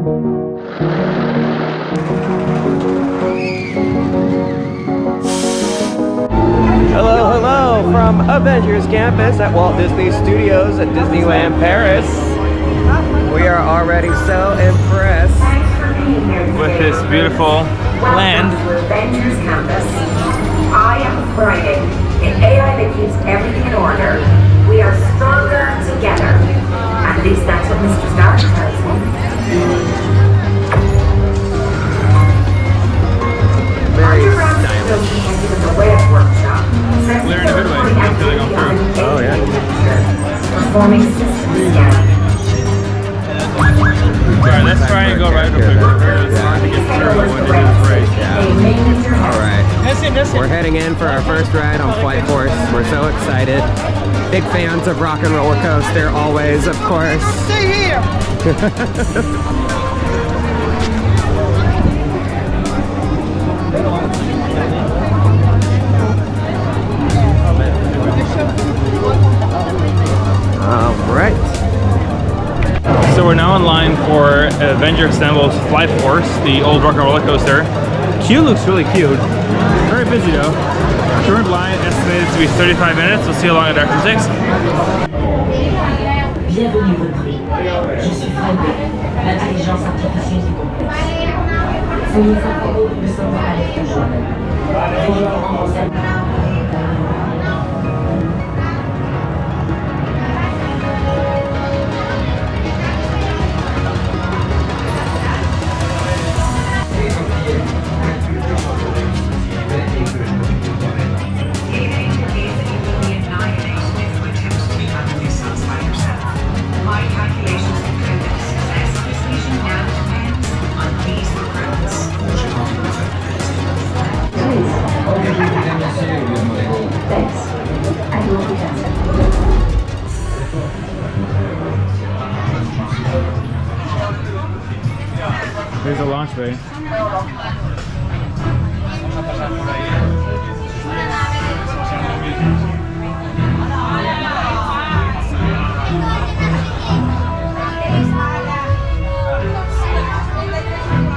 Hello, hello from Avengers Campus at Walt Disney Studios at Disneyland Paris. We are already so impressed with this beautiful land. Avengers Campus. I am thriving in AI that keeps everything in order. We are stronger together. At least that's what Mr. Stark tells me. Very stylish. The web workshop. Clear in a good way. Oh yeah. Performing systems scanning. Alright, let's try and go right real quick. It's hard to get through when it is right. Alright. We're heading in for our first ride on Flight Force. We're so excited. Big fans of Rock and Roller Coaster, always, of course. Stay here! Alright. So we're now in line for Avenger Campus Flight Force, the old Rock and Roller Coaster. Queue looks really cute. Very busy though. Current line estimated to be 35 minutes. We'll see how long it actually takes. Bienvenue repris. Je suis Freddy, l'intelligence artificielle du complexe. Soyez informés que nous sommes en alerte jaune. Veuillez vous rendre au service. There's a launch bay.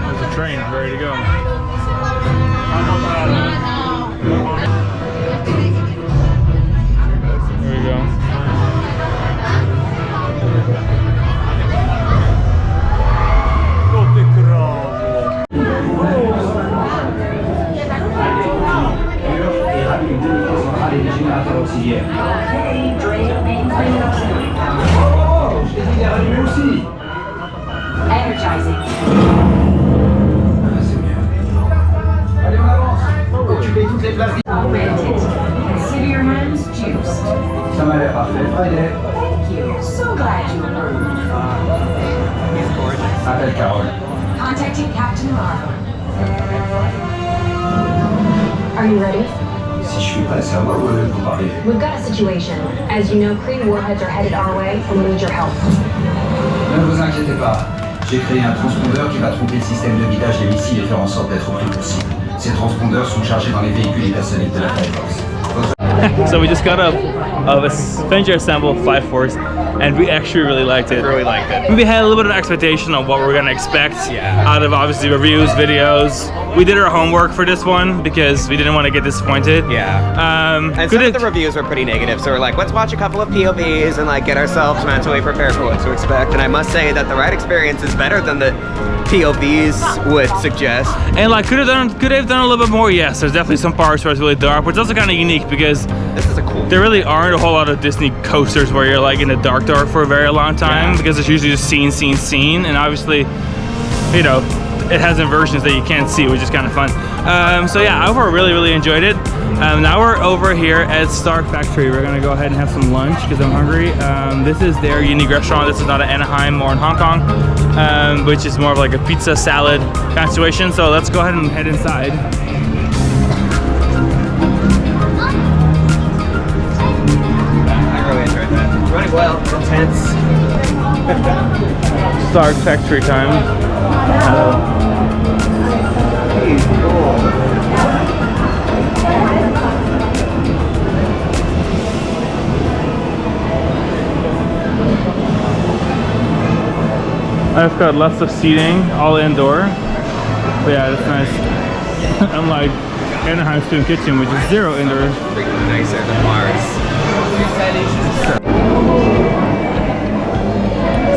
There's a train ready to go. There we go. Energizing. Augmented. Consider your hands juiced. Ça m'a l'air parfait, Friday. Thank you. So glad you approved. He's gorgeous. Appelle Carole. Contacting Captain Marvel. Are you ready? Si je suis prêt, c'est à moi ou de vous parler. We've got a situation. As you know, Kree warheads are headed our way, and we need your help. Ne vous inquiétez pas. J'ai créé un transpondeur qui va tromper le système de guidage des missiles et faire en sorte d'être au plus possible. Ces transpondeurs sont chargés dans les véhicules hypersoniques de la Flight Force. So we just got up of Avenger Campus Flight Force, and we actually really liked it. Really liked it. We had a little bit of expectation on what we were gonna expect out of obviously reviews, videos. We did our homework for this one because we didn't want to get disappointed. Yeah. And some of the reviews were pretty negative, so we're like, let's watch a couple of POVs and like get ourselves mentally prepared for what to expect. And I must say that the ride experience is better than the POVs would suggest. And like, could have done a little bit more? Yes, there's definitely some parts where it's really dark, but it's also kind of unique because This is a cool. there really aren't a whole lot of Disney coasters where you're like in the dark for a very long time because it's usually just scene, and obviously, you know, it has inversions that you can't see, which is kind of fun. So yeah, I overall really enjoyed it. Now we're over here at Stark Factory. We're gonna go ahead and have some lunch because I'm hungry. This is their unique restaurant. This is not in Anaheim or in Hong Kong, which is more of like a pizza salad kind of situation. So let's go ahead and head inside. I really enjoyed that. Running well, intense. Stark Factory time. I've got lots of seating, all indoor. But yeah, that's nice. Unlike Anaheim's Student Kitchen, which is 0 indoors. Freaking nicer than Mars.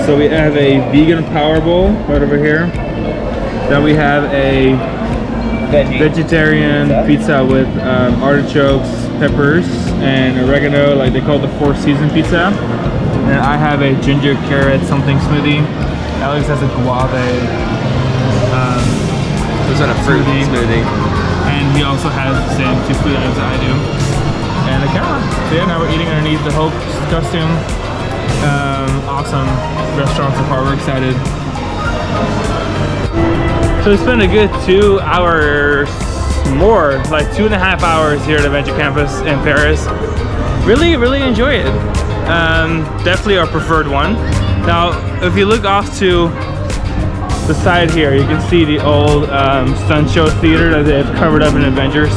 So we have a vegan power bowl right over here. Then we have a vegetarian pizza with artichokes, peppers, and oregano, like they call it the 4-season pizza. And I have a ginger carrot something smoothie. Alex has a guave. Who's on a fruit smoothie? And he also has the same 2 food items that I do. And a camera. So yeah, now we're eating underneath the Hope costume. Awesome restaurant so far, we're excited. So we spent a good 2 hours more, like 2.5 hours here at Avenger Campus in Paris. Really enjoy it. Definitely our preferred one. Now, if you look off to the side here, you can see the old stunt show theater that they've covered up in Avengers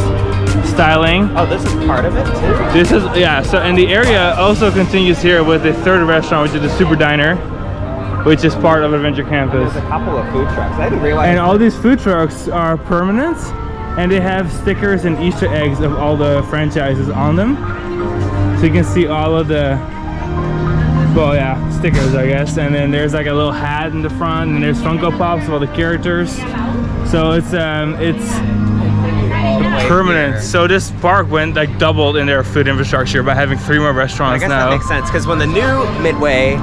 styling. Oh, this is part of it too? This is, yeah, so and the area also continues here with the 3rd restaurant, which is the Super Diner, which is part of Avenger Campus. There's a couple of food trucks. I didn't realize. And all these food trucks are permanent, and they have stickers and Easter eggs of all the franchises on them. So you can see all of the, well, yeah, stickers, I guess. And then there's like a little hat in the front, and there's Funko Pops of all the characters. So it's permanent. So this park went like doubled in their food infrastructure by having 3 more restaurants I guess now. that makes sense, because when the new Midway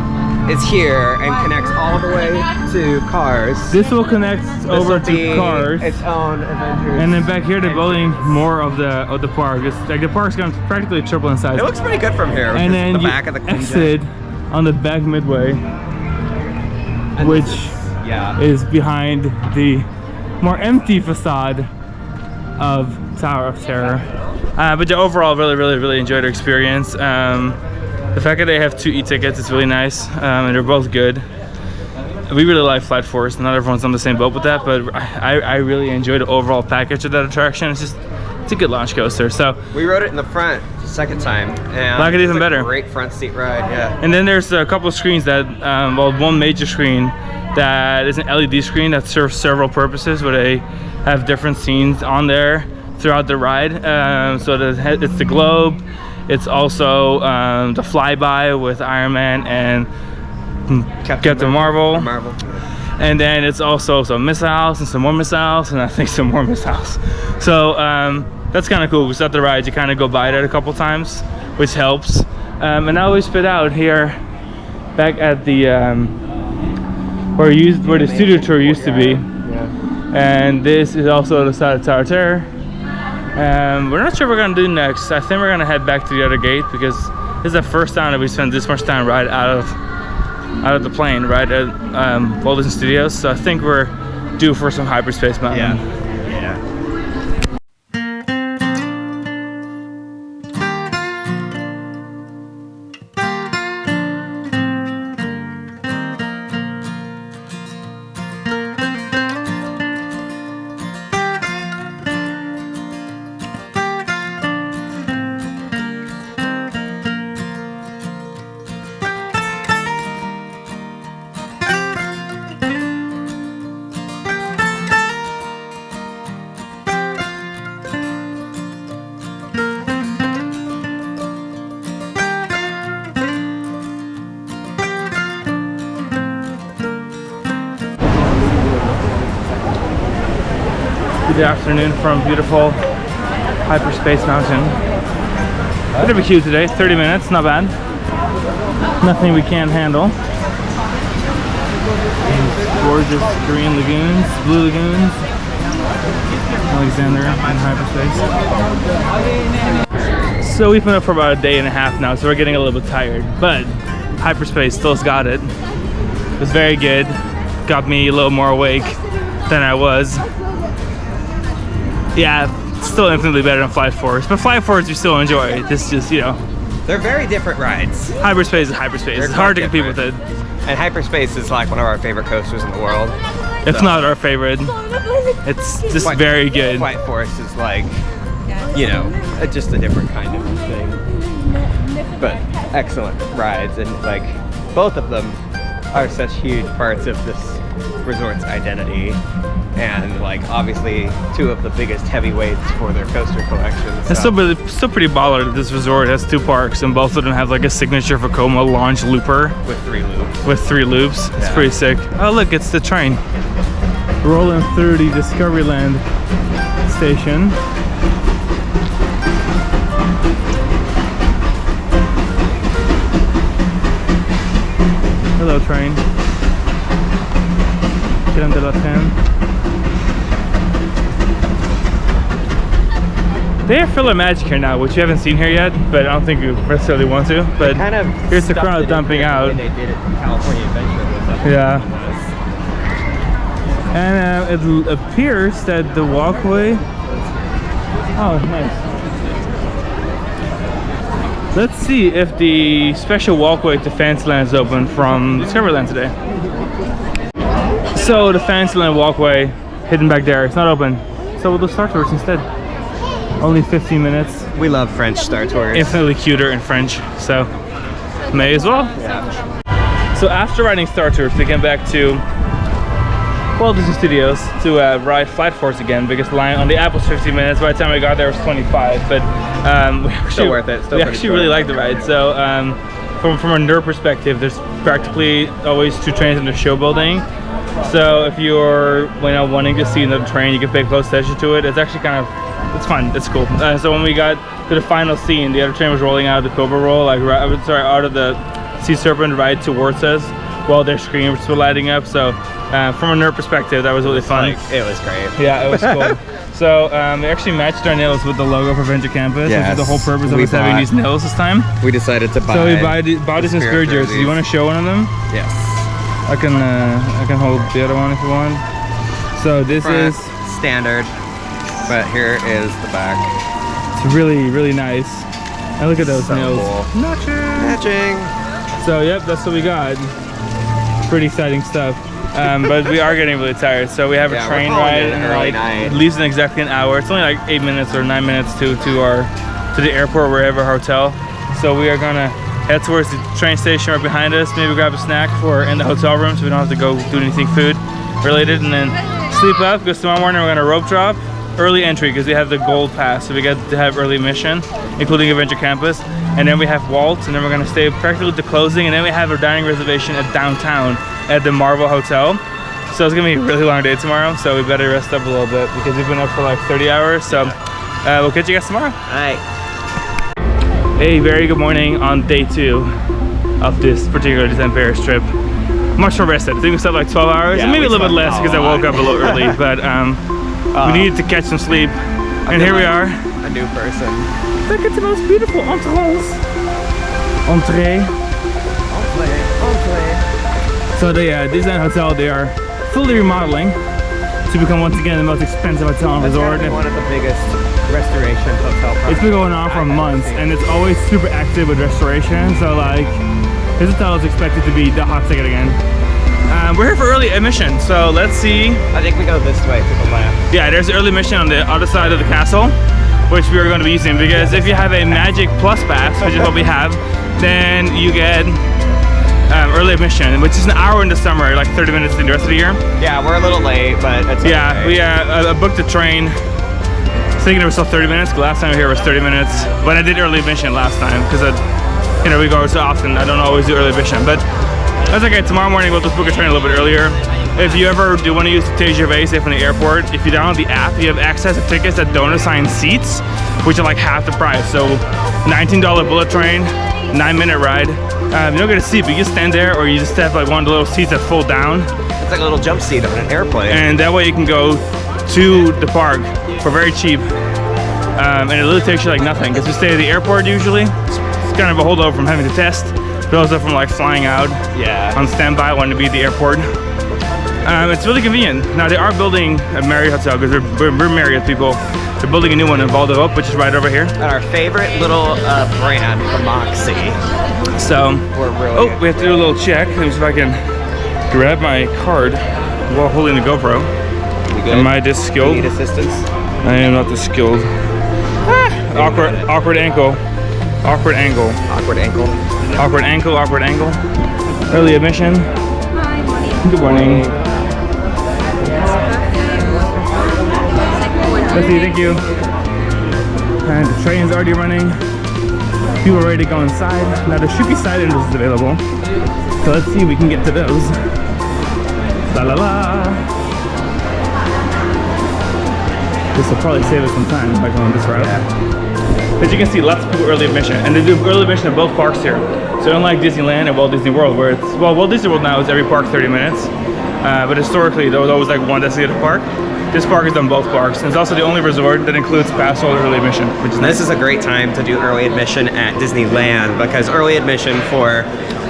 is here and connects all the way to Cars, This will connect over this will be to Cars. its own Avengers. And then back here they're building more of the park. It's like the park's gone practically triple in size. It looks pretty good from here. And then the you back of the exit on the back midway, And which yeah. is behind the more empty facade of Tower of Terror. But yeah, overall, really enjoyed our experience. The fact that they have 2 e-tickets is really nice, and they're both good. We really like Flight Force. Not everyone's on the same boat with that, but I really enjoyed the overall package of that attraction. It's a good launch coaster. So We rode it in the front the second time, and like it even it's a better. Great front seat ride, yeah. And then there's a couple of screens that, well, one major screen that is an LED screen that serves several purposes, where they have different scenes on there throughout the ride. So it's the globe, it's also the flyby with Iron Man and Captain Marvel. And then it's also some missiles and some more missiles, and I think some more missiles. So that's kind of cool, because at the ride you kind of go by that a couple times, which helps. And now we spit out here back at the where the studio tour used to be. And this is also the side of Tower of Terror. We're not sure what we're gonna do next. I think we're gonna head back to the other gate, because this is the first time that we spent this much time right out of the plane, right at Walt Disney Studios. So I think we're due for some Hyperspace Mountain. Yeah. Good afternoon from beautiful Hyperspace Mountain. Bit of a queue today, 30 minutes, not bad. Nothing we can't handle. These gorgeous green lagoons, blue lagoons. Alexander in hyperspace. So we've been up for about a day and a half now, so we're getting a little bit tired. But Hyperspace still's got it. It was very good. Got me a little more awake than I was. Yeah, still infinitely better than Flight Force, but Flight Force you still enjoy. This just, you know. They're very different rides. Hyperspace is Hyperspace. It's hard to compete with it. And Hyperspace is like one of our favorite coasters in the world. If not our favorite. It's just very good. Flight Force is like, you know, just a different kind of thing. But excellent rides, and like both of them are such huge parts of this resort's identity. And like obviously two of the biggest heavyweights for their coaster collections. It's still pretty baller that this resort has 2 parks, and both of them have like a signature Vekoma launch looper with 3 loops. With 3 loops. It's pretty sick. Oh look, it's the train. Rolling through the Discoveryland station. Hello train. Crème de la Crème. They have filler magic here now, which you haven't seen here yet, but I don't think you necessarily want to. But kind of here's the crowd dumping out. They did it in California Adventure. Yeah. And it appears that the walkway. Oh, nice. Let's see if the special walkway to Fantasyland is open from Discoveryland today. So the Fantasyland walkway, hidden back there, it's not open. So we'll do Star Tours instead. Only 15 minutes. We love French Star Tours. Infinitely cuter in French, so may as well. Yeah. So after riding Star Tours, we came back to Walt Disney Studios to ride Flight Force again, because the line on the app was 15 minutes. By the time we got there, it was 25. But we actually, still worth it. Still we actually really liked the ride. So from a nerd perspective, there's practically always 2 trains in the show building. So if you're wanting to see another train, you can pay close attention to it. It's actually kind of, it's fun. It's cool. So when we got to the final scene, the other train was rolling out of the Cobra Roll, like out of the Sea Serpent right towards us, while their screens were lighting up. So from a nerd perspective, that was really fun. It was great. Yeah, it was cool. So we actually matched our nails with the logo for Avenger Campus, which is the whole purpose of us having these nails this time. We decided to buy. So we bought these in Spirit jerseys. You want to show one of them? Yes. I can hold the other one if you want. So this is standard, but here is the back. It's really, really nice. And look at those nails. Cool. Matching. So yep, that's what we got. Pretty exciting stuff. But we are getting really tired, so we have a train ride and it leaves in exactly an hour. It's only like 8 minutes or 9 minutes to the airport where we have our hotel. So we are gonna head towards the train station right behind us, maybe grab a snack in the hotel room so we don't have to go do anything food related, and then sleep up, because tomorrow morning we're gonna rope drop. Early entry, because we have the gold pass, so we get to have early admission, including Avenger Campus. And then we have Walt, and then we're gonna stay practically to closing, and then we have our dining reservation at downtown at the Marvel Hotel. So it's gonna be a really long day tomorrow, so we better rest up a little bit because we've been up for like 30 hours. So we'll catch you guys tomorrow. All right. Hey, very good morning on day 2 of this particular Disneyland Paris trip. Much more rested. I think we slept like 12 hours, and maybe a little bit less because I woke up a little early, but we needed to catch some sleep. And here we are. A new person. Look at the most beautiful entrance. Entree. So the Disneyland Hotel, they are fully remodeling to become once again the most expensive hotel on the resort. It's one of the biggest restoration hotel projects. It's been going on for months, and it's always super active with restoration. So like, this hotel is expected to be the hot ticket again. We're here for early admission, so let's see. I think we go this way to the left. Yeah, there's early admission on the other side of the castle, which we are going to be using, because if you have a Magic Plus Pass, which is what we have, then you get early admission, which is an hour in the summer, like 30 minutes in the rest of the year. Yeah, we're a little late, but it's yeah, okay. we booked a train thinking it was still 30 minutes. The last time we were here was 30 minutes, but I did early admission last time because we go so often. I don't always do early admission, but that's okay. Tomorrow morning we'll just book a train a little bit earlier. If you ever do want to use the TGV safe from the airport, if you download the app, you have access to tickets that don't assign seats, which are like half the price. So $19 bullet train, 9-minute ride. You don't get a seat, but you just stand there, or you just have like one of the little seats that fold down. It's like a little jump seat on an airplane. And that way you can go to the park for very cheap. And it really takes you like nothing, because we stay at the airport usually. It's kind of a holdover from having to test, but also from like flying out on standby when to be at the airport. It's really convenient. Now they are building a Marriott hotel, because we're Marriott people. They're building a new one in Val d'Europe, which is right over here. And our favorite little brand, the Moxie. So we're really we have to do a little check. Let me see if I can grab my card while holding the GoPro. Am I this skilled? Need assistance? I am not this skilled. Awkward ankle. Awkward angle. Awkward ankle. Awkward ankle. Awkward angle. Early admission. Good morning. Let's see, thank you. And the train's already running. People are ready to go inside. Now there should be side entrances available. So let's see if we can get to those. La la la. This will probably save us some time by going this route. As you can see, lots of people early admission, and they do early admission at both parks here. So unlike Disneyland and Walt Disney World, where it's, well, Walt Disney World now is every park 30 minutes, but historically there was always like one designated park. This park has done both parks, and it's also the only resort that includes pass holder early admission, which is nice. This is a great time to do early admission at Disneyland because early admission for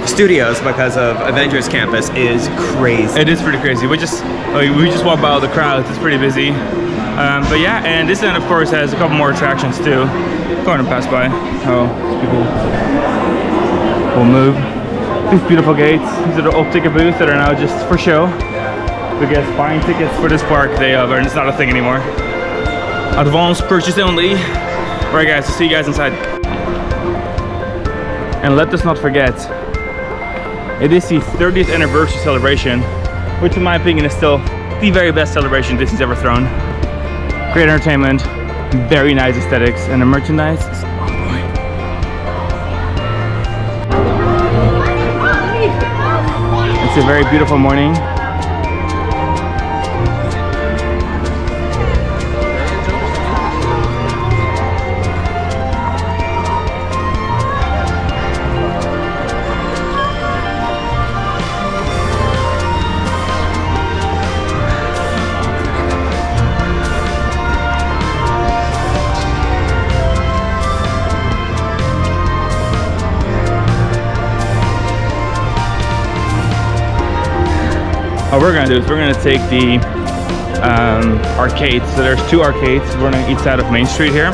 studios because of Avengers Campus is crazy. It is pretty crazy. We just walked by all the crowds. It's pretty busy. But yeah, and Disneyland of course has a couple more attractions too. Go ahead and pass by. Oh, people will move. These beautiful gates. These are the old ticket booths that are now just for show. I guess buying tickets for this park, it's not a thing anymore. Advance purchase only. Alright guys, see you guys inside. And let us not forget, it is the 30th anniversary celebration, which in my opinion is still the very best celebration Disney's ever thrown. Great entertainment, very nice aesthetics, and the merchandise is on point. It's a very beautiful morning. What we're gonna do is we're gonna take the arcades. So there's two arcades running each side of Main Street here,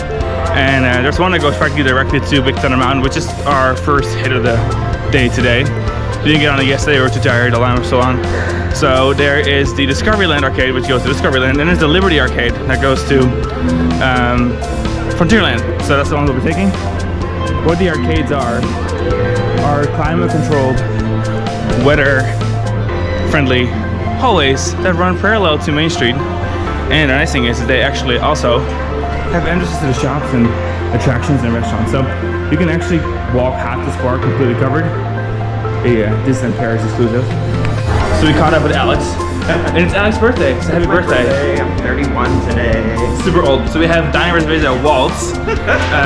and there's one that goes directly to Big Thunder Mountain, which is our first hit of the day today. We didn't get on it yesterday, we were too tired, the line was so long. So there is the Discoveryland arcade, which goes to Discoveryland, and then there's the Liberty arcade that goes to Frontierland. So that's the one we'll be taking. What the arcades are climate-controlled, weather-friendly hallways that run parallel to Main Street. And the nice thing is that they actually also have entrances to the shops and attractions and restaurants. So you can actually walk half this park completely covered. A Disneyland Paris exclusive. So we caught up with Alex. And it's Alex's birthday, so happy birthday. I'm 31 today. Super old. So we have dining reservations at Walt's,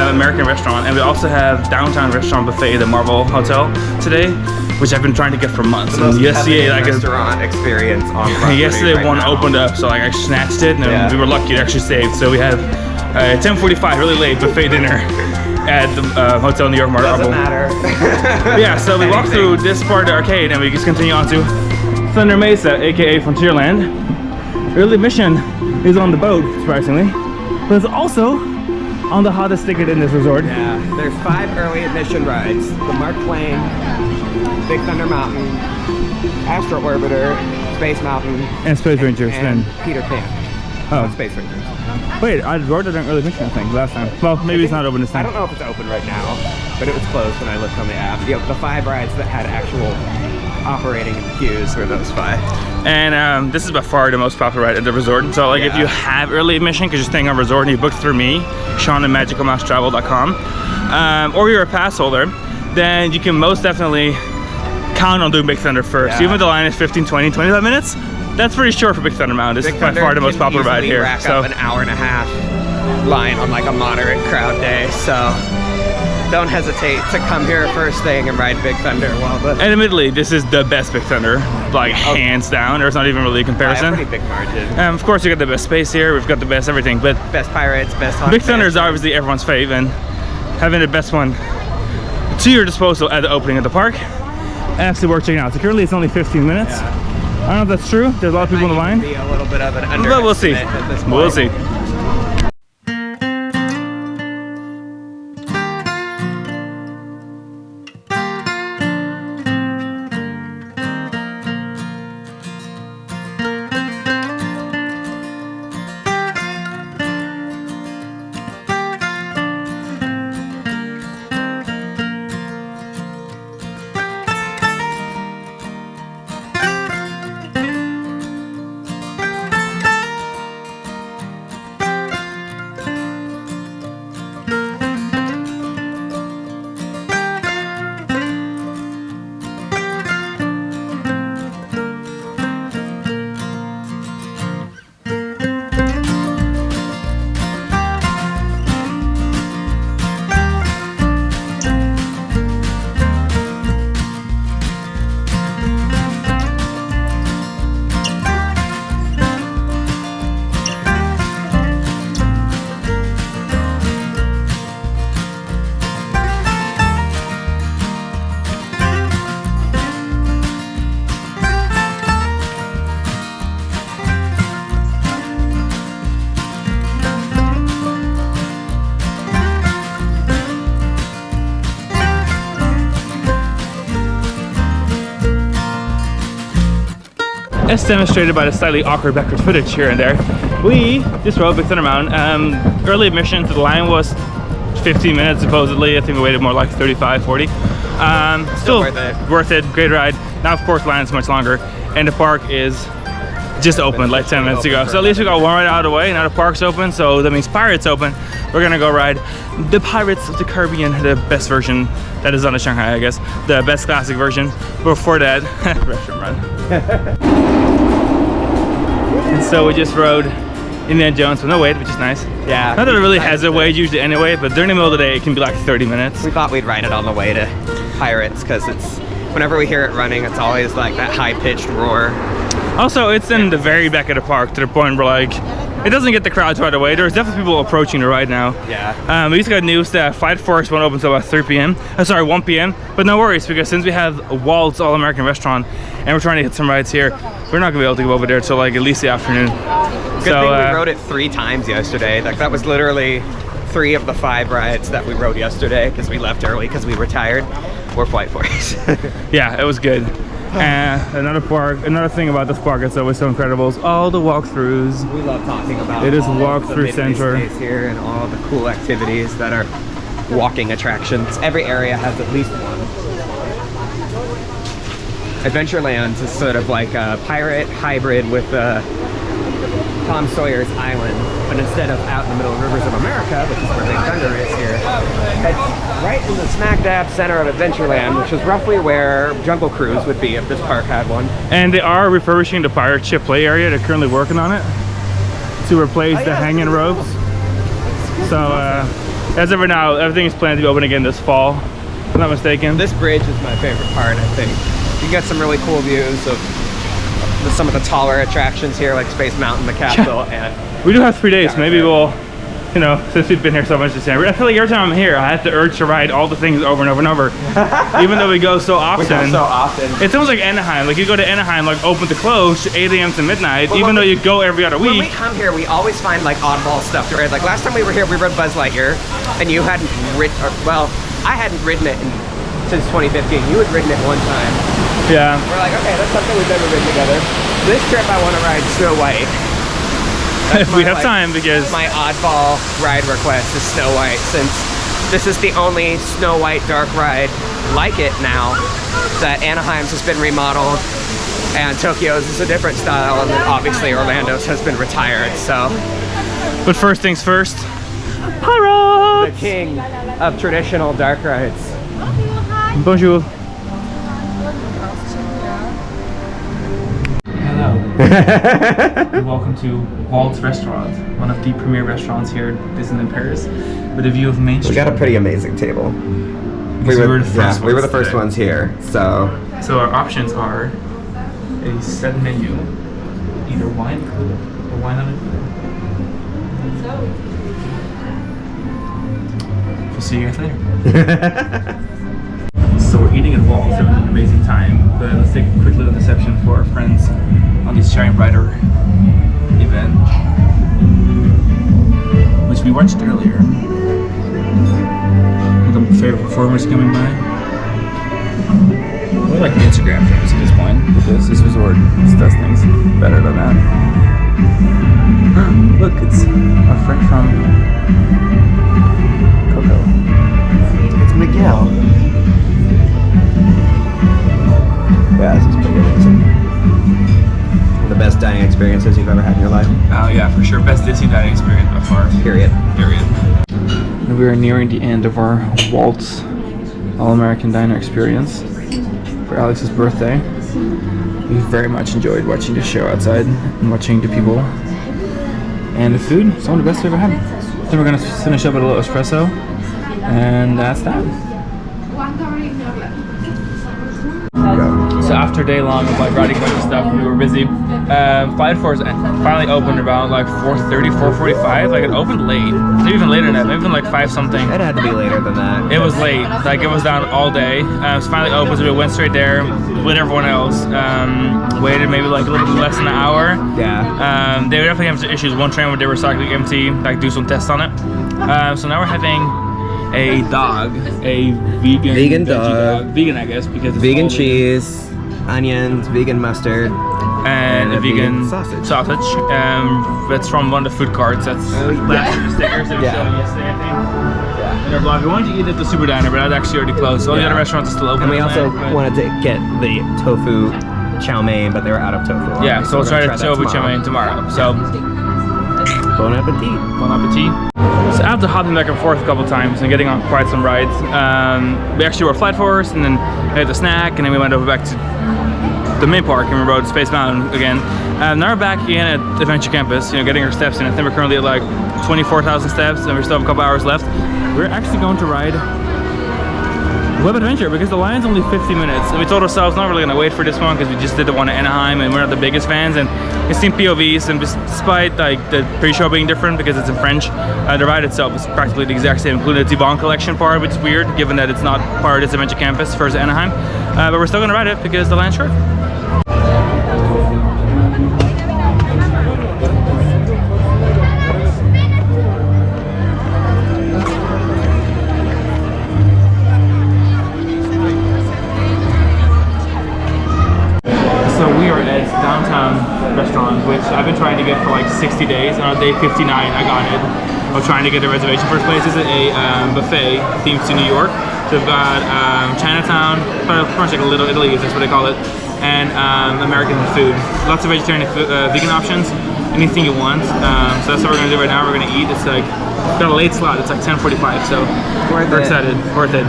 American restaurant, and we also have downtown restaurant buffet, the Marvel Hotel today, which I've been trying to get for months. The most yesterday, restaurant experience on property yesterday right one now. opened up, so like I snatched it, and we were lucky to actually save. So we have 10:45, really late buffet dinner at the Hotel New York Marble. Doesn't matter. Yeah, so we walk through this part of the arcade, and we just continue on to Thunder Mesa, aka Frontierland. Early admission is on the boat, surprisingly, but it's also on the hottest ticket in this resort. Yeah, there's 5 early admission rides: the Mark Twain, Big Thunder Mountain, Astro Orbiter, Space Mountain, And Space Rangers, and then. Peter Pan. Oh. Space Rangers. Wait, I didn't early admission, I think, last time. Well, maybe it's not open this I time. don't know if it's open right now, but it was closed when I looked on the app. Yeah, the 5 rides that had actual operating queues were those 5. And this is by far the most popular ride at the resort. So like if you have early admission because you're staying on resort and you booked through me, Sean at magicalmousetravel.com, or you're a pass holder, then you can most definitely count on doing Big Thunder first. Even if the line is 15, 20, 25 minutes, that's pretty short for Big Thunder Mountain. This is by far the most popular ride here. Rack up an hour and a half line on like a moderate crowd day, so don't hesitate to come here first thing and ride Big Thunder while the... And admittedly, this is the best Big Thunder, like hands down. There's not even really a comparison. By a pretty big margin. Of course, we got the best space here. We've got the best everything, but Best pirates, best haunted Big Thunder is mansion. obviously everyone's fave, and having the best one to your disposal at the opening of the park, absolutely worth checking out. So currently it's only 15 minutes. I don't know if that's true. There's a lot of people in the line. Be a little bit of an But we'll see. underestimate at this point. We'll see. as demonstrated by the slightly awkward backwards footage here and there. We just rode Big Thunder Mountain. Early admission to the line was 15 minutes supposedly. I think we waited more like 35, 40. Still worth it, great ride. Now of course line is much longer and the park is just opened like 10 minutes ago. So at least we got one ride out of the way. Now the park's open, so that means Pirates open. We're gonna go ride the Pirates of the Caribbean, the best version that is on the Shanghai, I guess. The best classic version. Before that, restaurant run. And so we just rode Indiana Jones with no wait, which is nice. Yeah. Not that it really has a wait usually anyway, but during the middle of the day it can be like 30 minutes. We thought we'd ride it on the way to Pirates because it's, whenever we hear it running, it's always like that high-pitched roar. Also, it's in the very back of the park to the point where like, it doesn't get the crowds right away. There's definitely people approaching the ride now. Yeah. We just got news that Fight Force won't open until about 3 p.m. Sorry, 1 p.m. But no worries, because since we have Walt's All-American Restaurant and we're trying to hit some rides here, we're not gonna be able to go over there till like at least the afternoon. Good thing we rode it 3 times yesterday. Like that was literally 3 of the 5 rides that we rode yesterday because we left early because we were tired. We're Flight Force. Yeah, it was good. And another thing about this park that's always so incredible is all the walkthroughs. We love talking about it is all walkthrough the center space here and all the cool activities that are walking attractions. Every area has at least one. Adventureland is sort of like a pirate hybrid with Tom Sawyer's Island, but instead of out in the middle of Rivers of America, which is where Big Thunder is here, it's right in the smack dab center of Adventureland, which is roughly where Jungle Cruise would be if this park had one. And they are refurbishing the pirate ship play area. They're currently working on it to replace the hanging ropes. So as of right now, everything is planned to be open again this fall, if I'm not mistaken. This bridge is my favorite part, I think. You get some really cool views of some of the taller attractions here, like Space Mountain, the castle, and we do have 3 days. Maybe we'll, you know, since we've been here so much this year, I feel like every time I'm here, I have the urge to ride all the things over and over and over. Even though we go so often. It's almost like Anaheim. Like you go to Anaheim, like open to close, 8 a.m. to midnight, well, even though you go every other week. When we come here, we always find like oddball stuff to ride. Like last time we were here, we rode Buzz Lightyear, and you hadn't ridden, well, I hadn't ridden it since 2015. You had ridden it one time. Yeah. We're like, okay, that's something we've never ridden together. This trip, I want to ride Snow White. If we have time, because my oddball ride request is Snow White, since this is the only Snow White dark ride like it now. That Anaheim's has been remodeled, and Tokyo's is a different style, and then obviously Orlando's has been retired. So, but first things first, Pirates! The king of traditional dark rides. Bonjour. Welcome to Walt's Restaurant, one of the premier restaurants here at Disneyland Paris, with a view of Main Street. We got a pretty amazing table. We were the first ones here, so our options are a set menu, either wine or wine on it. We'll see you guys later. So we're eating at Walt, having an amazing time, but let's take a quick little reception for our friends on the Sharing Rider event, which we watched earlier. With our favorite performers coming by. We're like Instagram famous at this point, because this resort does things better than that. Look, it's our friend from Coco. it's Miguel. Yeah, this is pretty amazing. The best dining experiences you've ever had in your life. Oh yeah, for sure. Best Disney dining experience by far. Period. And we are nearing the end of our Walt's All-American Diner experience for Alex's birthday. We very much enjoyed watching the show outside and watching the people and the food. Some of the best we've ever had. Then we're gonna finish up with a little espresso, and that's that. So after a day long of like riding a bunch of stuff, we were busy. Fight Force finally opened around like 4:30, 4:45. Like it opened late. Maybe even later than that. Maybe even like 5 something. It had to be later than that. It was late. Like it was down all day. It's finally open, so we went straight there with everyone else. Waited maybe like a little bit less than an hour. Yeah. They were definitely having some issues. One train where they were cycling empty. Like do some tests on it. So now we're having a dog, a vegan dog. Vegan, I guess, because it's Vegan cheese. onions, vegan mustard, and a vegan sausage. That's from one of the food carts. That's last year's stickers that we showed yesterday, I think. In our blog, we wanted to eat at the Super Diner, but that's actually already closed. So all the other restaurants are still open. And we also wanted to get the tofu chow mein, but they were out of tofu. Yeah, so we'll try the tofu chow mein tomorrow. So, bon appetit. Bon appetit. So after hopping back and forth a couple times and getting on quite some rides, we actually were flight forward, and then we had the snack, and then we went over back to the main park and we rode Space Mountain again. Now we're back again at Avenger Campus, you know, getting our steps in. I think we're currently at like 24,000 steps, and we still have a couple hours left. We're actually going to ride Web Adventure because the line's only 50 minutes, and we told ourselves not really gonna wait for this one because we just did the one at Anaheim and we're not the biggest fans, and we've seen POVs, and despite like the pre-show being different because it's in French, the ride itself is practically the exact same, including the Divan collection part, which is weird given that it's not part of this Avenger Campus versus Anaheim, but we're still gonna ride it because the line's short. Restaurant, which I've been trying to get for like 60 days, and on day 59 I got it. I was trying to get a reservation. First place is a buffet themed to New York. So we've got Chinatown, pretty much like a Little Italy, that's what they call it, and American food. Lots of vegetarian vegan options, anything you want. So that's what we're gonna do right now. We're gonna eat. It's like, got a late slot, it's like 10:45, so we're excited, worth it.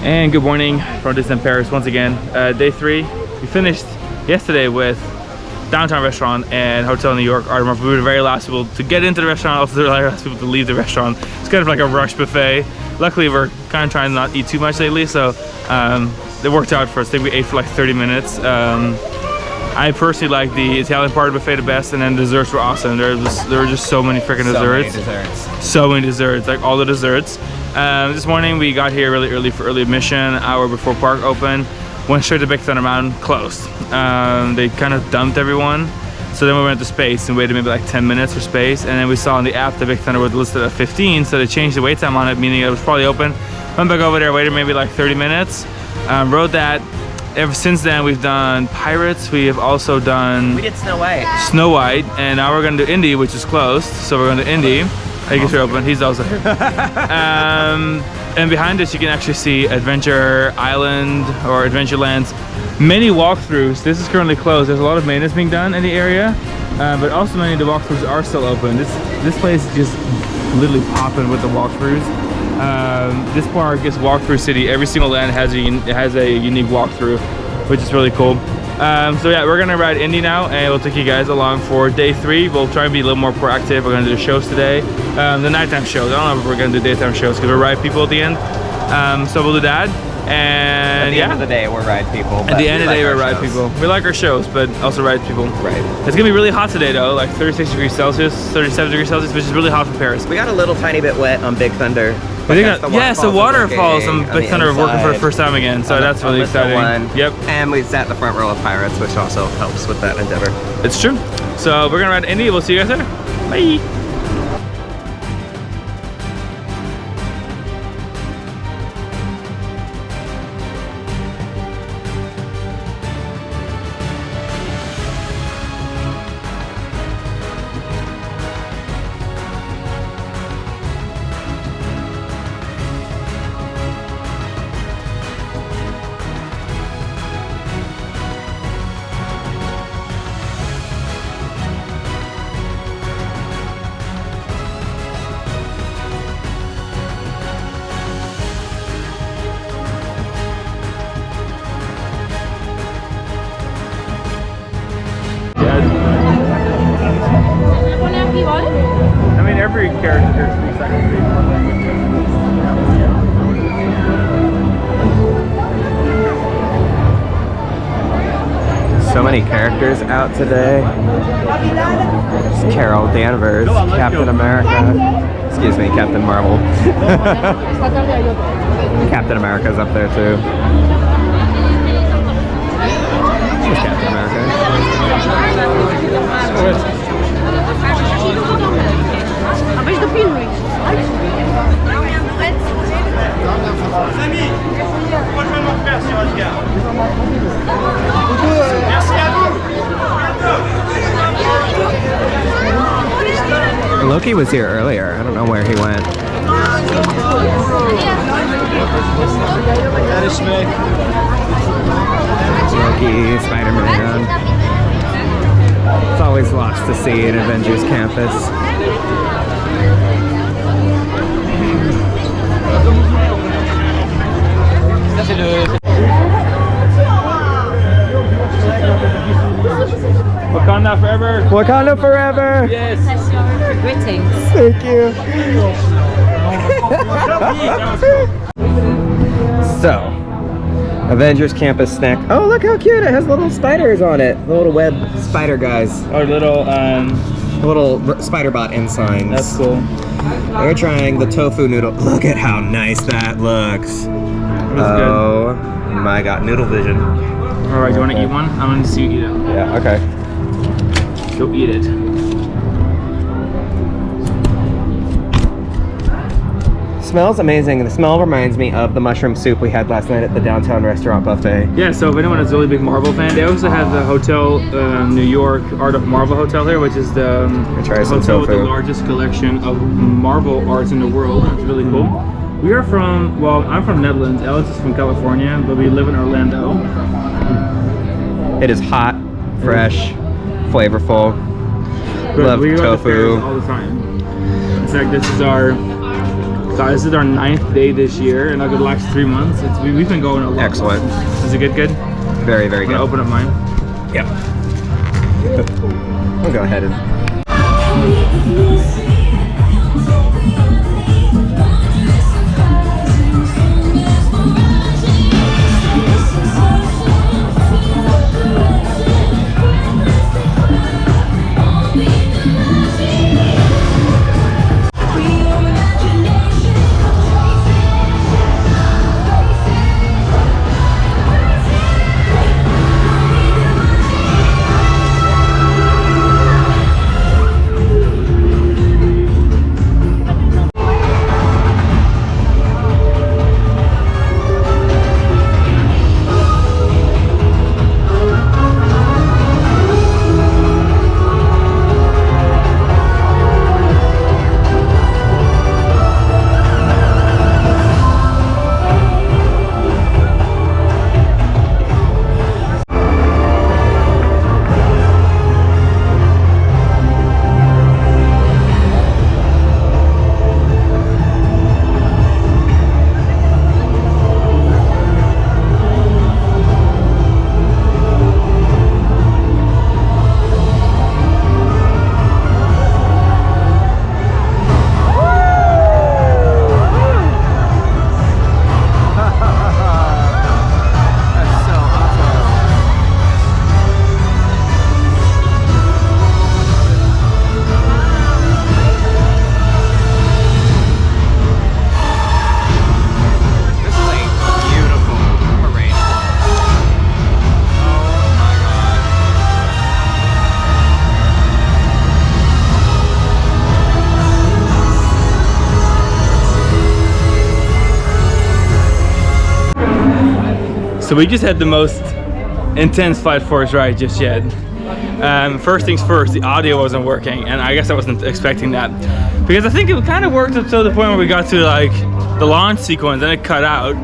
And good morning from Disneyland Paris once again. Day 3, we finished yesterday with Downtown Restaurant and Hotel New York Ardmore. We were the very last people to get into the restaurant, also the very last people to leave the restaurant. It's kind of like a rush buffet. Luckily, we're kind of trying to not eat too much lately, so it worked out for us. I think we ate for like 30 minutes. I personally like the Italian part of the buffet the best, and then the desserts were awesome. There were just so many freaking desserts. So many desserts, like all the desserts. This morning we got here really early for early admission, an hour before park open. Went straight to Big Thunder Mountain, closed. They kind of dumped everyone. So then we went to Space and waited maybe like 10 minutes for Space. And then we saw on the app the Big Thunder was listed at 15, so they changed the wait time on it, meaning it was probably open. Went back over there, waited maybe like 30 minutes. Rode that. Ever since then, we've done Pirates. We have also done... We did Snow White. Snow White, and now we're gonna do Indy, which is closed. So we're going to Indy. I guess you're open. He's also here. And behind us, you can actually see Adventure Island or Adventureland's many walkthroughs. This is currently closed. There's a lot of maintenance being done in the area, but also many of the walkthroughs are still open. This place is just literally popping with the walkthroughs. This park is walkthrough city. Every single land has a unique walkthrough, which is really cool. So yeah, we're gonna ride Indy now, and we'll take you guys along for day 3. We'll try and be a little more proactive. We're gonna do shows today, the nighttime shows. I don't know if we're gonna do daytime shows because we're ride people at the end. So we'll do that, and at the end of the day, we're ride people. At the end of the day, we're ride people. We like our shows, but also ride people. Right. It's gonna be really hot today though, like 36 degrees Celsius, 37 degrees Celsius, which is really hot for Paris. We got a little tiny bit wet on Big Thunder. Yes, the waterfalls on Big Thunder are working for the first time again, so that's really exciting. Yep. And we sat in the front row of Pirates, which also helps with that endeavor. It's true. So we're gonna ride Indy. We'll see you guys later. Bye. I mean, every character speaks like So many characters out today. It's Carol Danvers, Captain America. Excuse me, Captain Marvel. Captain America's up there too. There's Captain America. Loki was here earlier. I don't know where he went. Loki, Spider-Man. It's always lots to see in Avengers Campus. Wakanda forever. Wakanda forever. Yes. Greetings. Thank you. So, Avengers Campus snack. Oh, look how cute! It has little spiders on it. The little web spider guys. Our little Spider bot ensigns. That's cool. We're trying the tofu noodle. Look at how nice that looks. Oh my god, noodle vision. All right, you want to eat one? I'm going to see you eat it. Yeah. Okay. Go eat it. Smells amazing. The smell reminds me of the mushroom soup we had last night at the downtown restaurant buffet. Yeah, so if anyone is a really big Marvel fan, they also have the hotel, New York Art of Marvel Hotel here, which is the Try some hotel with the tofu. largest collection of Marvel arts in the world. It's really cool. We are from, well, I'm from Netherlands, Alex is from California, but we live in Orlando. It is hot, fresh, flavorful. But Love we go to tofu. fairs all the time. In fact, this is our 9th day this year, and like the last 3 months, we've been going a lot. Excellent. Is it good? Good? Very, very I'm good. gonna open up mine. Yep. I'll go ahead and. So we just had the most intense Flight Force ride just yet. First things first, the audio wasn't working, and I guess I wasn't expecting that. Because I think it kind of worked up to the point where we got to like the launch sequence and it cut out.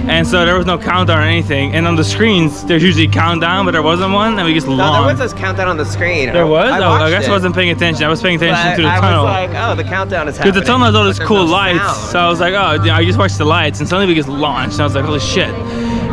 And so there was no countdown or anything. And on the screens, there's usually a countdown, but there wasn't one, and we just No, launched. there was a countdown on the screen. There was? I guess it. I wasn't paying attention. I was paying attention But to the I tunnel. was like, oh, the countdown is happening. Because the tunnel has all but these there's cool no lights, sound. so I was like, oh, I just watched the lights, and suddenly we just launched, and I was like, holy shit.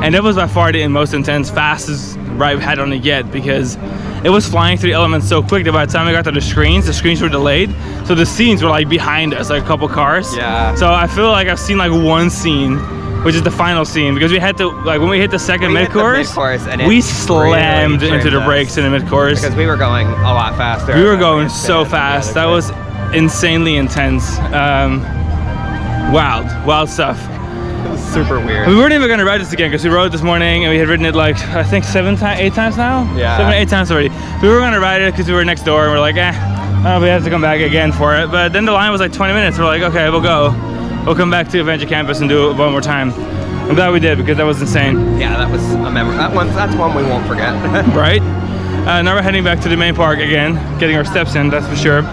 And that was by far the most intense, fastest ride I've had on it yet, because it was flying through the elements so quick that by the time we got to the screens were delayed, so the scenes were like behind us, like a couple cars. Yeah. So I feel like I've seen like one scene, which is the final scene, because we had to, like when we hit the second mid-course, and it we slammed really into the trimmed brakes us. in the mid-course. Because we were going a lot faster. We were going so fast. That was insanely intense. Wild stuff. It was super weird. We weren't even gonna ride this again because we rode it this morning and we had ridden it like I think 8 times now. Yeah. 7 or 8 times already. We were gonna ride it because we were next door and we're like, we have to come back again for it. But then the line was like 20 minutes. We're like, okay, we'll go. We'll come back to Avenger Campus and do it one more time. I'm glad we did because that was insane. Yeah, that was a memory. That's one we won't forget. Right? Now we're heading back to the main park again, getting our steps in, that's for sure.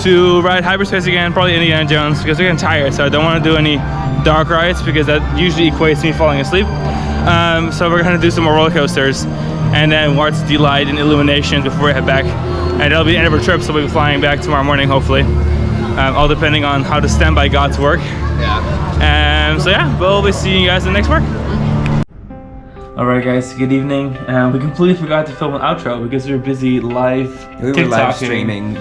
to ride hyperspace again, probably Indiana Jones, because we're getting tired, so I don't want to do any dark rides because that usually equates to me falling asleep. So we're gonna do some more roller coasters and then watch Delight and Illumination before we head back. And that'll be the end of our trip, so we'll be flying back tomorrow morning, hopefully. All depending on how the standby gods work. Yeah. So yeah, we'll be seeing you guys in the next work. Alright guys, good evening. We completely forgot to film an outro because we were busy live live streaming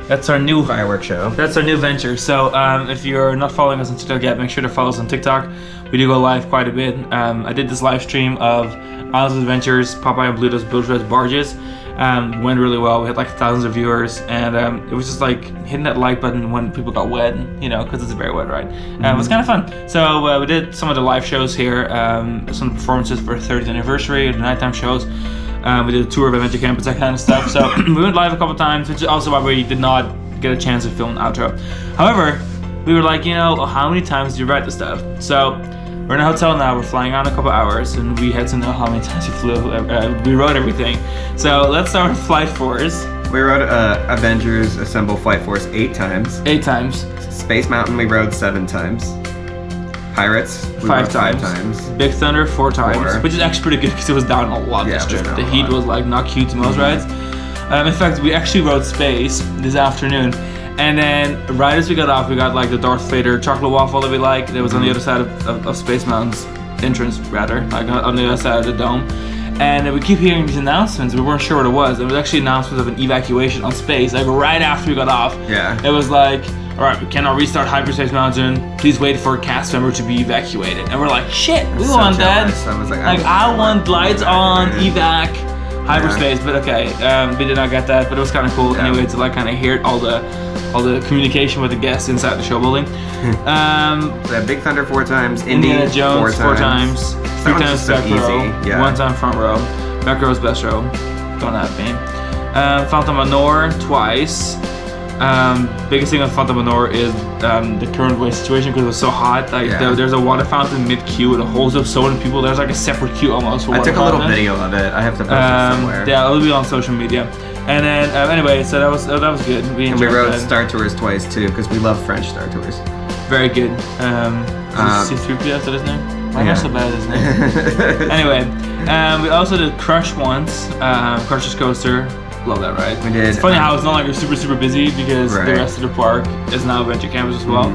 That's our new fireworks show. That's our new venture. So if you're not following us on TikTok yet, make sure to follow us on TikTok. We do go live quite a bit. I did this live stream of Islands of Adventures, Popeye and Bluto's Build Red Barges. Went really well. We had like thousands of viewers, and it was just like hitting that like button when people got wet, you know, because it's a very wet ride. It was kind of fun. So we did some of the live shows here, some performances for 30th anniversary, the nighttime shows. We did a tour of Avenger Campus, that kind of stuff. So we went live a couple times, which is also why we did not get a chance to film an outro. However, we were like, you know, how many times do you write this stuff? So we're in a hotel now, we're flying on a couple hours, and we had to know how many times we flew. We wrote everything. So let's start with Flight Force. We rode Avengers Assemble Flight Force 8 times. 8 times. Space Mountain we rode 7 times. Pirates we 5 rode times. 5 times. Big Thunder 4 times, 4. which is actually pretty good because it was down a lot this trip. The heat was like not cute to most rides. In fact, we actually rode Space this afternoon. And then right as we got off, we got like the Darth Vader chocolate waffle that we like. That was on the other side of Space Mountain's entrance, rather, like on the other side of the dome. And we keep hearing these announcements. We weren't sure what it was. It was actually announcements of an evacuation on space, like right after we got off. Yeah. It was like, all right, we cannot restart Hyperspace Mountain. Please wait for a cast member to be evacuated. And we're like, shit, we want that. I was like, I want lights on, evac. Hyperspace, but okay, we did not get that, but it was kind of cool anyway to like kind of hear all the communication with the guests inside the show building. Big Thunder 4 times, Indiana Jones 4 times, 3 times back row, yeah. 1 time front row, back row's best row, don't have me. Phantom Manor twice. Biggest thing on Phantom Manor is the current wait situation because it was so hot. Like there's a water fountain mid queue and it holds up so many people. There's like a separate queue almost. For I took a little video of it. I have to post it somewhere. Yeah, it'll be on social media. And then anyway, so that was good. We rode that. Star Tours twice too because we love French Star Tours. Very good. C3PO, is that his name? Why am I so bad at his name? Anyway, we also did Crush once. Crush's Coaster. Love that ride. We did. It's funny how it's not like we're super busy because the rest of the park is now Avenger Campus as well.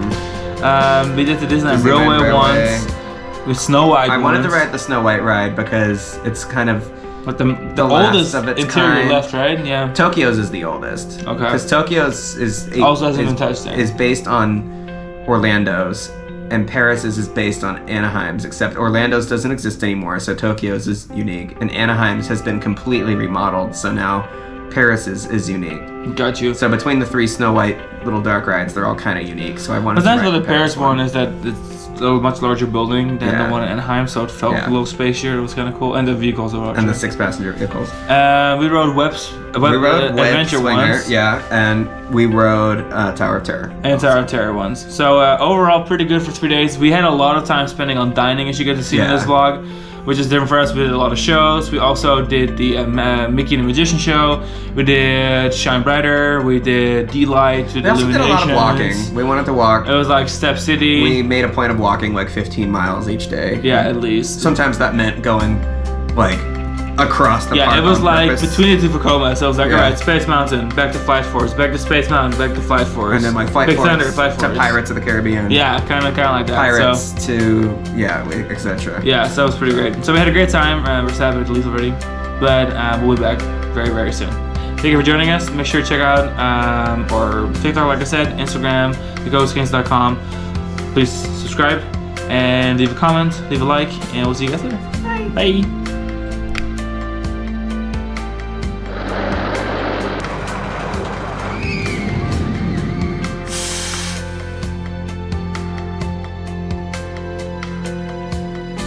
We did the Disneyland Railway once. With Snow White. I wanted to ride the Snow White ride because it's kind of the oldest of its interior kind. left, right? Yeah. Tokyo's is the oldest. Okay. Because Tokyo's also hasn't been touched yet. Is based on Orlando's, and Paris's is based on Anaheim's. Except Orlando's doesn't exist anymore, so Tokyo's is unique, and Anaheim's has been completely remodeled, so now Paris is unique. Got you. So between the 3 Snow White little dark rides, they're all kind of unique. So I wanted. But that's to what the Paris one is, that it's a much larger building than the one in Anaheim, so it felt a little spacier. It was kind of cool, and the vehicles are and the 6-passenger vehicles. We rode Adventure once. Yeah, and we rode Tower of Terror. And Tower of Terror once. So overall, pretty good for 3 days. We had a lot of time spending on dining, as you get to see in this vlog, which is different for us. We did a lot of shows. We also did the Mickey and the Magician show. We did Shine Brighter. We did Delight. We also did a lot of walking. We wanted to walk. It was like Step City. We made a point of walking like 15 miles each day. Yeah, at least. Sometimes that meant going like across the park. Yeah, it was on like purpose. between the 2 Vekoma. So I was like, all right, Space Mountain, back to Flight Force, back to Space Mountain, back to Flight Force. And then like Flight Big Force Thunder, Flight Force to Pirates of the Caribbean. Yeah, kind of like that. Pirates to etc. Yeah, so it was pretty great. So we had a great time. We're sad we had to leave already, but we'll be back very soon. Thank you for joining us. Make sure to check out our TikTok, like I said, Instagram, theghostkings.com. Please subscribe and leave a comment, leave a like, and we'll see you guys later. Bye.